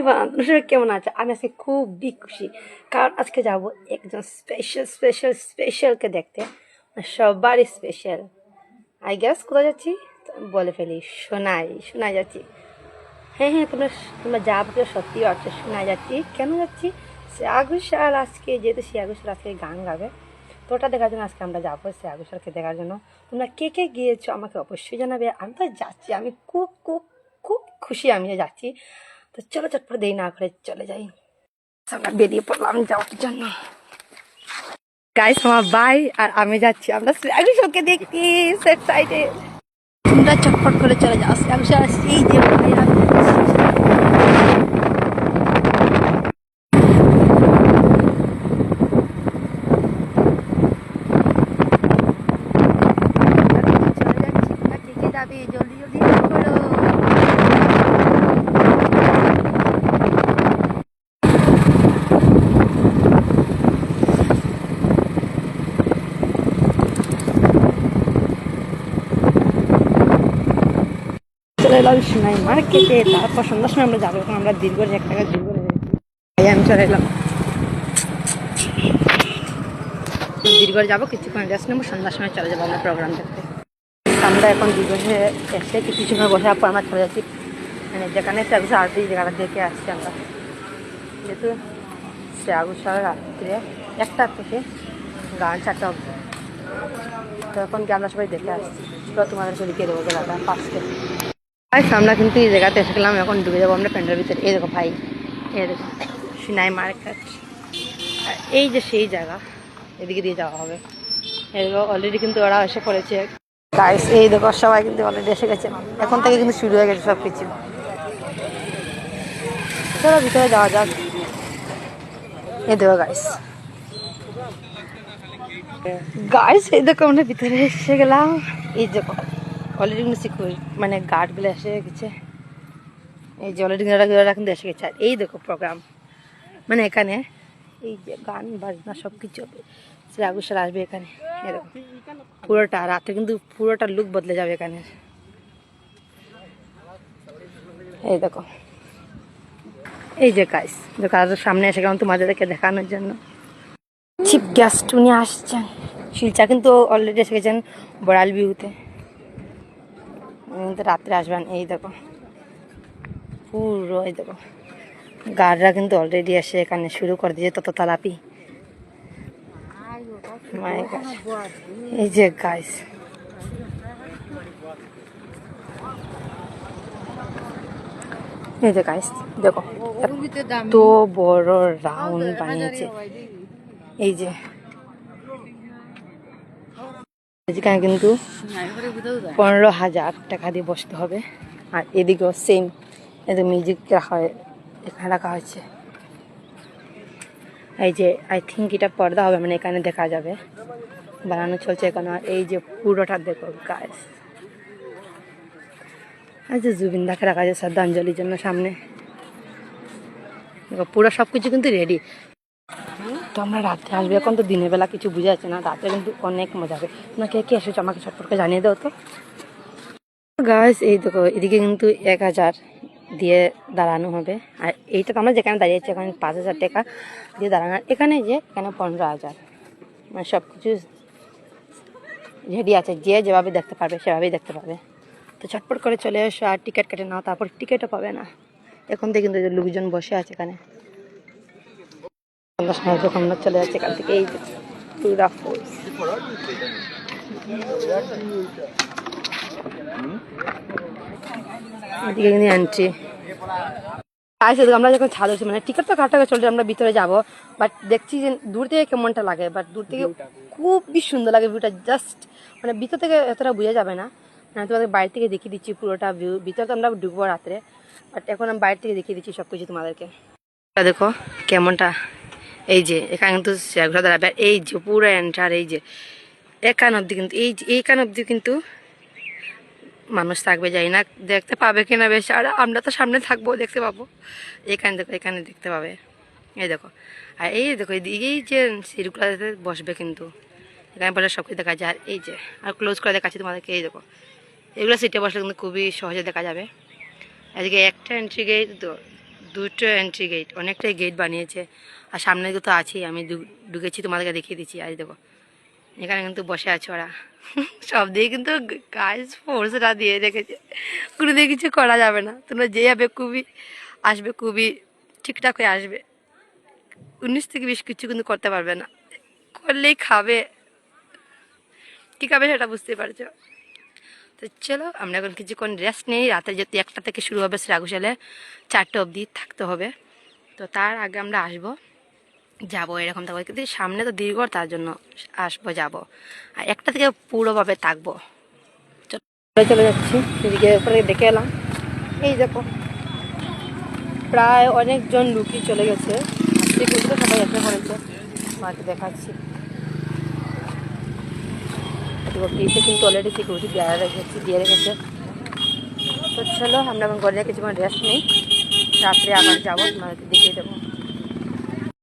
মানুষের কেমন আছে? আমি আজকে খুবই খুশি, কারণ আজকে যাব একজন স্পেশালকে দেখতে। সবারই স্পেশাল। আই গেস কোথায় যাচ্ছি তো আমি বলে ফেলি, শোনাই যাচ্ছি। হ্যাঁ হ্যাঁ, তোমরা তোমরা যা ভাবছো সত্যি ভাবছো, শোনাই যাচ্ছি। কেন যাচ্ছি? শ্রেয়া ঘোষাল আজকে, যেহেতু শ্রেয়া ঘোষাল আজকে গান গাবে, তো ওটা দেখার জন্য আজকে আমরা যাবো শ্রেয়া ঘোষালকে দেখার জন্য। তোমরা কে কে গিয়েছো আমাকে অবশ্যই জানাবে। আমি তো যাচ্ছি, আমি খুব খুব খুব খুশি আমি যে যাচ্ছি। তো চলো চটপট দেরি না করে চলে যাই। আমরা বেরিয়ে পড়লাম যাওয়ার জন্য। গাইস, আমার ভাই আর আমি যাচ্ছি, আমরা শ্রেয়া ঘোষালকে দেখতে সেট সাইডে। তোমরা চটপট করে চলে যাও, শ্রেয়া ঘোষাল আসছি, এই যে ভাই আমি যাচ্ছি। জলদি জলদি করো। চলে এলাম সোনাই মার্কেটে, তারপর সন্ধ্যার সময় আমরা যাবো। এখন আমরা দীর্ঘ এক টাকা দীর্ঘ আমি চলে এলাম দীর্ঘ যাবো কিছুক্ষণ রেস্ট নেবো, সন্ধ্যার সময় চলে যাবো আমরা প্রোগ্রাম দেখতে। আমরা এখন দীর্ঘে এসে কিছু সময় বসে পর আমরা চলে যাচ্ছি, মানে যেখানে শ্রেয়া ঘোষাল আরতি জায়গাটা দেখে আসছি আমরা। যেহেতু শ্রেয়া ঘোষাল রাত্রে 1টা থেকে গান 4টা অবধি, তো এখন কি আমরা সবাই দেখে আসছি। তো তোমাদেরকে লিখে দেবো জায়গাটা ফার্স্টে। আমরা কিন্তু এই জায়গাতে এসে গেলাম, এখন ঢুকে যাবো আমরা প্যান্ডেলের ভিতরে। এই দেখো ভাই, এই দেখো সোনাই মার্কেট, আর এই যে সেই জায়গা, এদিকে দিয়ে যাওয়া হবে। এই দেখো অলরেডি কিন্তু ওরা এসে পড়েছে গাইস। এই দেখো সবাই কিন্তু অলরেডি এসে গেছে, এখন থেকে কিন্তু শুরু হয়ে গেছে সব কিছু। চলো ভিতরে যাওয়া যাক। এই দেখো গাইস, এই দেখো আমরা ভিতরে এসে গেলাম। এই দেখো অলরেডি কিন্তু সিকিউর মানে গার্ডগুলো এসে গেছে। এই যে অলরেডি কিন্তু এসে গেছে। আর এই দেখো প্রোগ্রাম, মানে এখানে এই যে গান বাজনা সব কিছু হবে। শ্রেয়া ঘোষাল আসবে এখানে। এরকম পুরোটা রাতে কিন্তু পুরোটা লুক বদলে যাবে এখানে। এই দেখো, এই যে গাইস দেখো আরো সামনে এসে গেলাম তোমাদেরকে দেখানোর জন্য। চিফ গেস্ট উনি আসছেন, শিলচা কিন্তু অলরেডি এসে গেছেন বড়াল বিহুতে, কিন্তু রাত্রে আসবেন। এই দেখো পুরো, এই দেখো গার্ডরা কিন্তু অলরেডি এসে এখানে শুরু করে দিয়েছে তত তালাপি। এই যে গাইস, এই যে গাইস দেখো এত বড় রাউন্ড বানিয়েছে। এই যে এখানে কিন্তু 15,000 টাকা দিয়ে বসতে হবে। আর এদিকেও সেম, এদিকে মিউজিক রাখা হয়, এখানে রাখা হয়েছে। এই যে আই থিঙ্ক এটা পর্দা হবে, মানে এখানে দেখা যাবে, বানানো চলছে এখানে। এই যে পুরোটা দেখো গাইস, এই যে জুবিনদাকে রাখা আছে শ্রদ্ধাঞ্জলির জন্য সামনে। দেখো পুরো সব কিছু কিন্তু রেডি। তো আমরা রাত্রে আসবে, এখন তো দিনের বেলা কিছু বোঝা যাচ্ছে না, রাত্রে কিন্তু অনেক মজা হবে। তোমরা কে কে এসেছো আমাকে চটপট করে জানিয়ে দাও তো গাইস। এই দেখো এদিকে কিন্তু 1,000 দিয়ে দাঁড়ানো হবে, আর এইটা তো আমরা যেখানে দাঁড়িয়েছি এখানে 5,000 টাকা দিয়ে দাঁড়ানো। এখানে 15,000, মানে সব কিছু রেডি আছে, যে যেভাবে দেখতে পারবে সেভাবেই দেখতে পাবে। তো চটপট করে চলে এসো আর টিকিট কেটে নাও, তারপর টিকিটও পাবে না। এখন থেকে কিন্তু লোকজন বসে আছে এখানে। যখন আমরা চলে যাচ্ছি এখান থেকে, এই যে পুরা ফোর্স এদিকে কিন্তু এন্ট্রি। আমরা যখন ছাদ হচ্ছে, মানে টিকিট তো কাটা চলছে, আমরা ভিতরে যাব, বাট দেখছি যে দূর থেকে কেমনটা লাগে, বাট দূর থেকে খুবই সুন্দর লাগে ভিউটা। জাস্ট মানে ভিতর থেকে এতটা বোঝা যাবে না, তোমাদের বাইরে থেকে দেখিয়ে দিচ্ছি পুরোটা ভিউ। ভিতরে তো আমরা ঢুকবো রাত্রে, বাট এখন আমি বাইরে থেকে দেখিয়ে দিচ্ছি সব কিছু তোমাদেরকে। দেখো কেমনটা, এই যে এখানে কিন্তু দাঁড়াবে, এই যে পুরো এন্টার, এই যে এখান অব্দি কিন্তু, এই যে এইখান অব্দি কিন্তু মানুষ থাকবে, যাই না দেখতে পাবে কিনা বেশ। আর আমরা তো সামনে থাকবো, দেখতে পাবো। এখানে দেখো, এখানে দেখতে পাবে, এই দেখো। আর এই দেখো এই যে সিটগুলোতে বসবে কিন্তু, এখানে বসে সব কিছু দেখা যায়। আর এই যে আর ক্লোজ করে দেখাচ্ছি তোমাদেরকে, এই দেখো এগুলো সিটে বসলে কিন্তু খুবই সহজে দেখা যাবে। এদিকে একটা এন্ট্রি গেট, দুটো এন্ট্রি গেট, অনেকটাই গেট বানিয়েছে। আর সামনে তো আছেই, আমি ঢুকেছি, তোমাদেরকে দেখিয়ে দিচ্ছি। আজ দেখো এখানে কিন্তু বসে আছে ওরা। সব দিয়ে কিন্তু গাইস ফোর্সটা দিয়ে রেখেছে, কোনো দিয়ে কিছু করা যাবে না। তোমরা যে যাবে খুবই আসবে, খুবই ঠিকঠাক হয়ে আসবে। 19 থেকে 20 কিছু কিন্তু করতে পারবে না, করলেই খাবে। কী খাবে সেটা বুঝতে পারছো। তো চলো আমরা এখন কিছুক্ষণ রেস্ট নেই। রাতে যেহেতু 1টা থেকে শুরু হবে শ্রীঘোষালে, 4টে অবধি থাকতে হবে। তো তার আগে আমরা আসবো, যাবো, এরকম থাকবো। কিন্তু সামনে তো দীর্ঘ, তার জন্য আসবো, যাবো। আর 1টা থেকে পুরোভাবে থাকবো। চলে যাচ্ছি এদিকে, ওপরে দেখে এলাম। এই দেখো প্রায় অনেকজন লুকি চলে গেছে, সিকিউরিটি সবাই এসে পড়েছে। মাকে দেখাচ্ছি, গেটে কিন্তু অলরেডি সিকিউরিটি দিয়ে রেখেছে। তো চলো আমরা এখন ঘরে কিছুক্ষণ রেস্ট নেই, রাত্রে আবার যাবো, তোমাদেরকে দেখিয়ে দেবো।